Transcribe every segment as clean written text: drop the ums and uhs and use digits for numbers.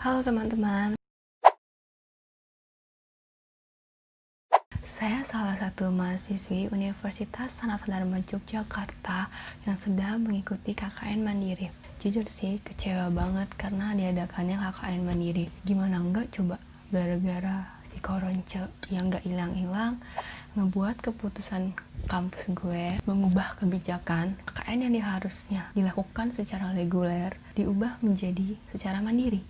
Halo teman-teman, saya salah satu mahasiswi Universitas Sanata Dharma Yogyakarta yang sedang mengikuti KKN Mandiri. Jujur sih, kecewa banget karena diadakannya KKN Mandiri. Gimana enggak coba, gara-gara si koronce yang gak hilang-hilang, ngebuat keputusan kampus gue mengubah kebijakan KKN yang harusnya dilakukan secara reguler, diubah menjadi secara mandiri.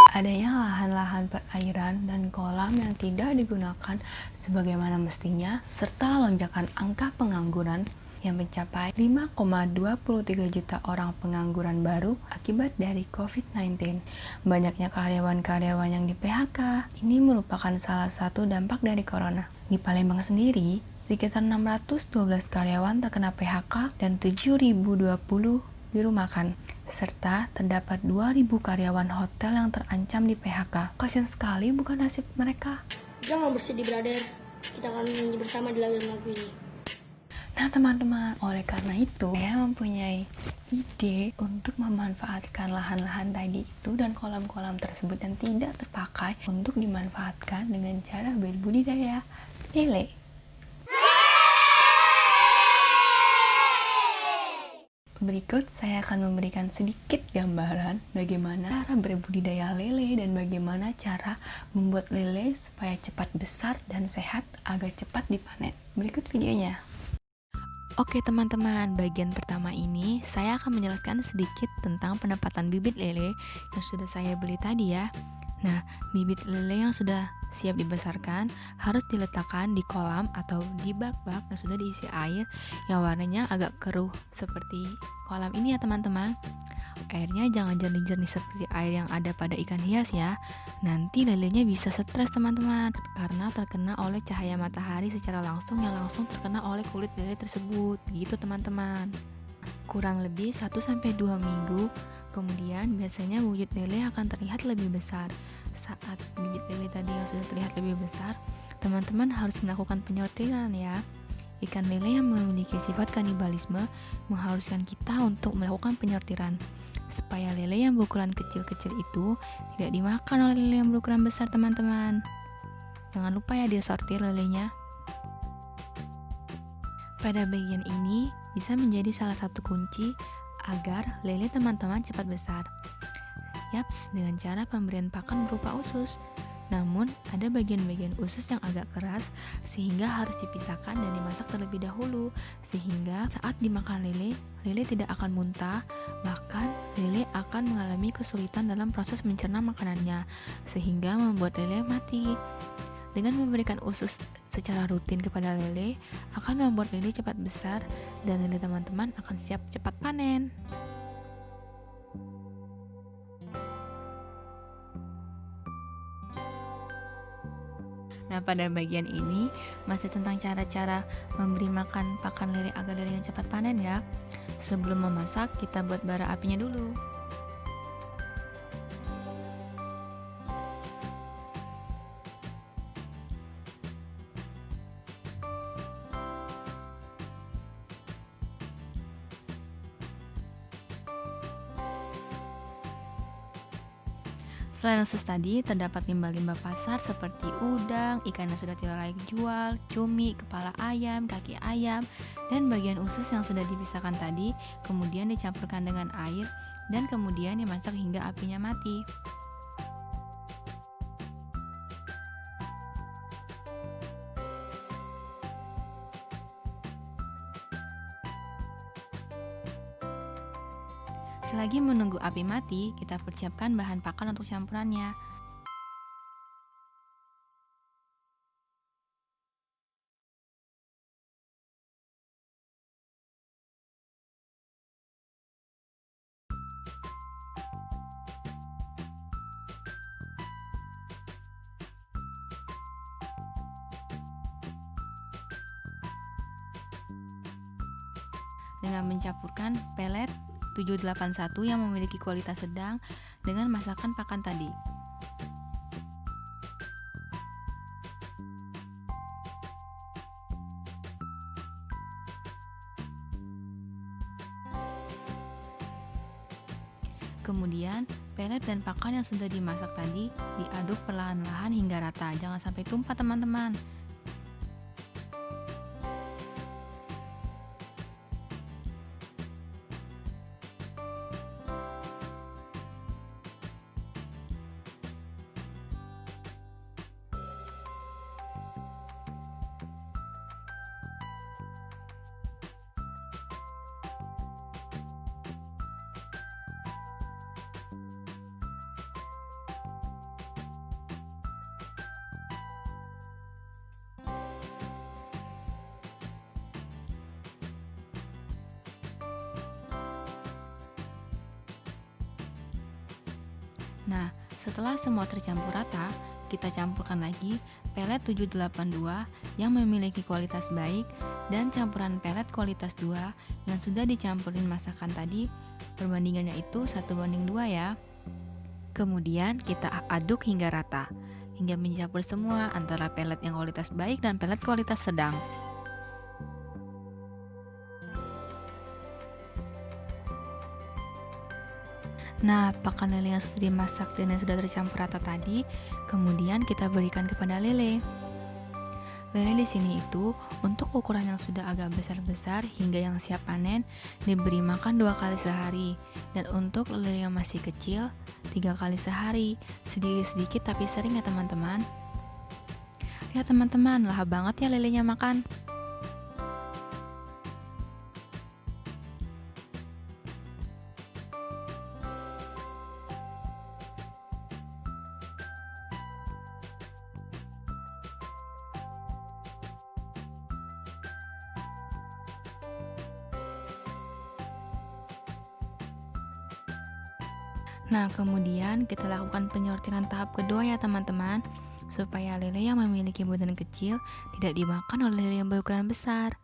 Adanya lahan-lahan perairan dan kolam yang tidak digunakan sebagaimana mestinya, serta lonjakan angka pengangguran yang mencapai 5,23 juta orang pengangguran baru akibat dari COVID-19. Banyaknya karyawan-karyawan yang di PHK, ini merupakan salah satu dampak dari corona. Di Palembang sendiri, sekitar 612 karyawan terkena PHK dan 7.020 dirumahkan, serta terdapat 2.000 karyawan hotel yang terancam di PHK. Kasian sekali bukan nasib mereka. Jangan bersedih, brother. Kita akan menyanyi bersama di lagu ini. Nah teman-teman, oleh karena itu saya mempunyai ide untuk memanfaatkan lahan-lahan tadi itu dan kolam-kolam tersebut yang tidak terpakai untuk dimanfaatkan dengan cara berbudidaya lele. Berikut saya akan memberikan sedikit gambaran bagaimana cara berbudidaya lele dan bagaimana cara membuat lele supaya cepat besar dan sehat agar cepat dipanen. Berikut videonya. Oke teman-teman, bagian pertama ini saya akan menjelaskan sedikit tentang penempatan bibit lele yang sudah saya beli tadi ya. Nah, bibit lele yang sudah siap dibesarkan harus diletakkan di kolam atau di bak-bak yang sudah diisi air yang warnanya agak keruh seperti kolam ini ya teman-teman. Airnya jangan jernih-jernih seperti air yang ada pada ikan hias ya. Nanti lelenya bisa stres teman-teman karena terkena oleh cahaya matahari secara langsung yang langsung terkena oleh kulit lele tersebut. Begitu teman-teman. Kurang lebih 1-2 minggu kemudian biasanya wujud lele akan terlihat lebih besar. Saat bibit lele tadi yang sudah terlihat lebih besar, teman-teman harus melakukan penyortiran ya. Ikan lele yang memiliki sifat kanibalisme mengharuskan kita untuk melakukan penyortiran supaya lele yang berukuran kecil-kecil itu tidak dimakan oleh lele yang berukuran besar teman-teman. Jangan lupa ya disortir lelenya. Pada bagian ini bisa menjadi salah satu kunci agar lele teman-teman cepat besar. Yaps, dengan cara pemberian pakan berupa usus. Namun, ada bagian-bagian usus yang agak keras sehingga harus dipisahkan dan dimasak terlebih dahulu. Sehingga saat dimakan lele, lele tidak akan muntah, bahkan lele akan mengalami kesulitan dalam proses mencerna makanannya, sehingga membuat lele mati. Dengan memberikan usus secara rutin kepada lele, akan membuat lele cepat besar dan lele teman-teman akan siap cepat panen. Nah, pada bagian ini masih tentang cara-cara memberi makan pakan lele agar lelenya cepat panen ya. Sebelum memasak, kita buat bara apinya dulu. Selain usus tadi, terdapat limbah-limbah pasar seperti udang, ikan yang sudah tidak layak jual, cumi, kepala ayam, kaki ayam, dan bagian usus yang sudah dipisahkan tadi, kemudian dicampurkan dengan air, dan kemudian dimasak hingga apinya mati. Selagi menunggu api mati, kita persiapkan bahan pakan untuk campurannya. Dengan mencampurkan pelet 781 yang memiliki kualitas sedang dengan masakan pakan tadi. Kemudian, pelet dan pakan yang sudah dimasak tadi diaduk perlahan-lahan hingga rata. Jangan sampai tumpah, teman-teman. Nah, setelah semua tercampur rata, kita campurkan lagi pelet 782 yang memiliki kualitas baik dan campuran pelet kualitas 2 yang sudah dicampurin masakan tadi. Perbandingannya itu 1:2 ya. Kemudian kita aduk hingga rata, hingga mencampur semua antara pelet yang kualitas baik dan pelet kualitas sedang. Nah, pakan lele yang sudah dimasak dan yang sudah tercampur rata tadi, kemudian kita berikan kepada lele. Lele di sini itu untuk ukuran yang sudah agak besar-besar hingga yang siap panen diberi makan 2 kali sehari, dan untuk lele yang masih kecil 3 kali sehari, sedikit-sedikit tapi sering ya teman-teman. Ya teman-teman, lahap banget ya lelenya makan. Nah, kemudian kita lakukan penyortiran tahap kedua ya teman-teman, supaya lele yang memiliki badan kecil tidak dimakan oleh lele yang berukuran besar.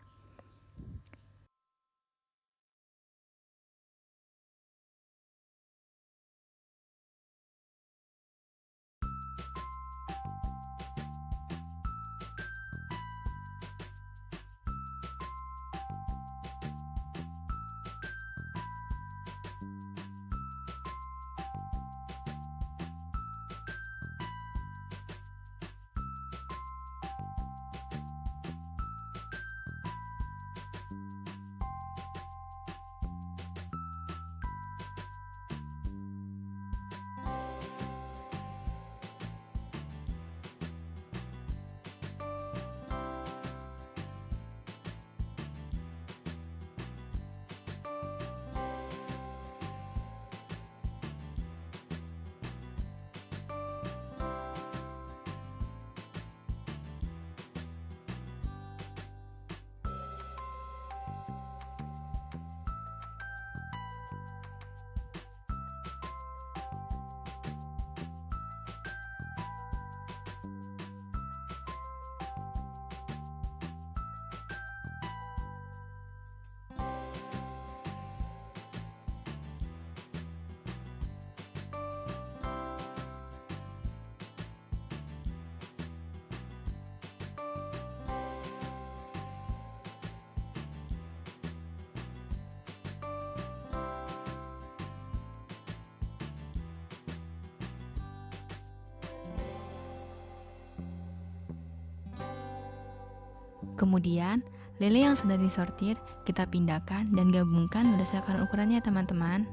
Kemudian, lele yang sudah disortir kita pindahkan dan gabungkan berdasarkan ukurannya teman-teman.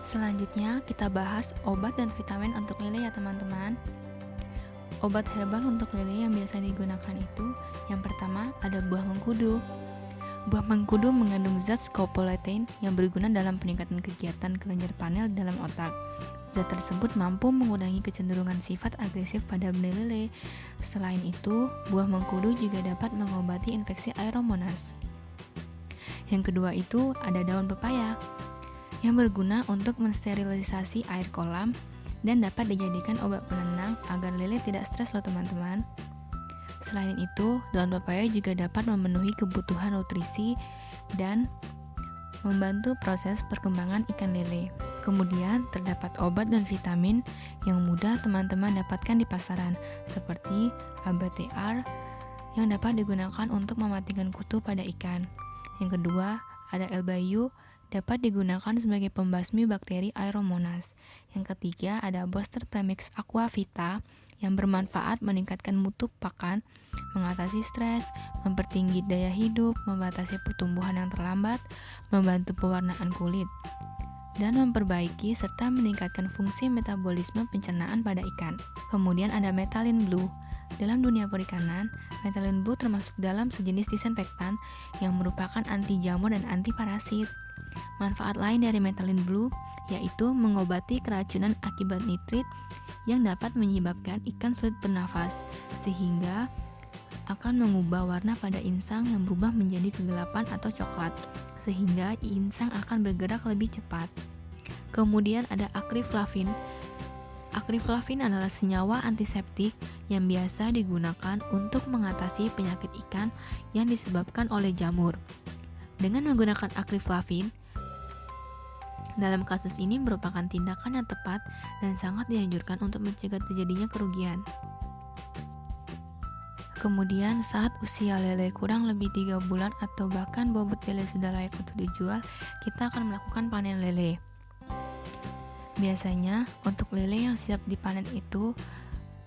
Selanjutnya kita bahas obat dan vitamin untuk lele ya teman-teman. Obat herbal untuk lele yang biasa digunakan itu, yang pertama ada buah mengkudu. Buah mengkudu mengandung zat scopoletin yang berguna dalam peningkatan kegiatan kelenjar panel dalam otak. Zat tersebut mampu mengurangi kecenderungan sifat agresif pada benih lele. Selain itu, buah mengkudu juga dapat mengobati infeksi Aeromonas. Yang kedua itu ada daun pepaya yang berguna untuk mensterilisasi air kolam dan dapat dijadikan obat penenang agar lele tidak stres loh teman-teman. Selain itu, daun pepaya juga dapat memenuhi kebutuhan nutrisi dan membantu proses perkembangan ikan lele. Kemudian terdapat obat dan vitamin yang mudah teman-teman dapatkan di pasaran, seperti ABTR yang dapat digunakan untuk mematikan kutu pada ikan. Yang kedua ada L-Bayu dapat digunakan sebagai pembasmi bakteri Aeromonas. Yang ketiga ada Booster Premix Aquavita yang bermanfaat meningkatkan mutu pakan, mengatasi stres, mempertinggi daya hidup, membatasi pertumbuhan yang terlambat, membantu pewarnaan kulit, dan memperbaiki serta meningkatkan fungsi metabolisme pencernaan pada ikan. Kemudian ada Methylene Blue. Dalam dunia perikanan, Methylene Blue termasuk dalam sejenis disinfektan yang merupakan anti jamur dan anti parasit. Manfaat lain dari Methylene Blue yaitu mengobati keracunan akibat nitrit yang dapat menyebabkan ikan sulit bernafas, sehingga akan mengubah warna pada insang yang berubah menjadi kegelapan atau coklat, sehingga insang akan bergerak lebih cepat. Kemudian ada Acriflavin. Acriflavin adalah senyawa antiseptik yang biasa digunakan untuk mengatasi penyakit ikan yang disebabkan oleh jamur. Dengan menggunakan Acriflavin, dalam kasus ini merupakan tindakan yang tepat dan sangat dianjurkan untuk mencegah terjadinya kerugian. Kemudian saat usia lele kurang lebih 3 bulan atau bahkan bobot lele sudah layak untuk dijual, kita akan melakukan panen lele. Biasanya untuk lele yang siap dipanen itu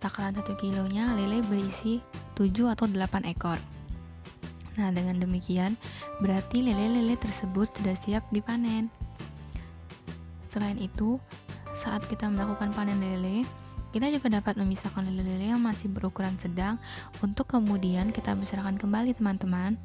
takaran 1 kilonya lele berisi 7 atau 8 ekor. Nah, dengan demikian berarti lele-lele tersebut sudah siap dipanen. Selain itu, saat kita melakukan panen lele, kita juga dapat memisahkan lele-lele yang masih berukuran sedang untuk kemudian kita besarkan kembali, teman-teman.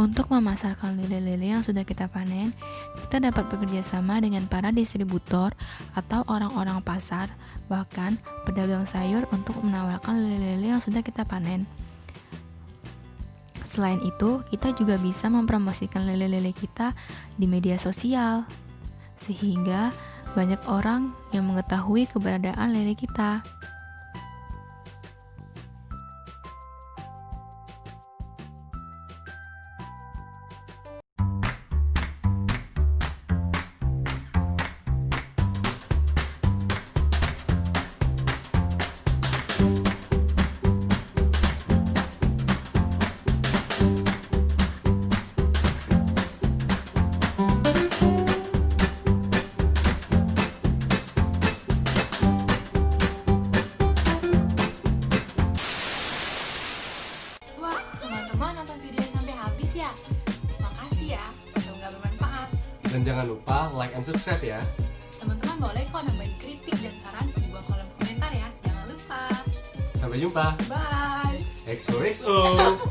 Untuk memasarkan lele-lele yang sudah kita panen, kita dapat bekerja sama dengan para distributor atau orang-orang pasar, bahkan pedagang sayur untuk menawarkan lele-lele yang sudah kita panen. Selain itu, kita juga bisa mempromosikan lele-lele kita di media sosial, sehingga banyak orang yang mengetahui keberadaan lele kita. Dan jangan lupa like and subscribe ya. Teman-teman boleh kok nambahin kritik dan saran di bawah kolom komentar ya. Jangan lupa. Sampai jumpa. Bye. XOXO.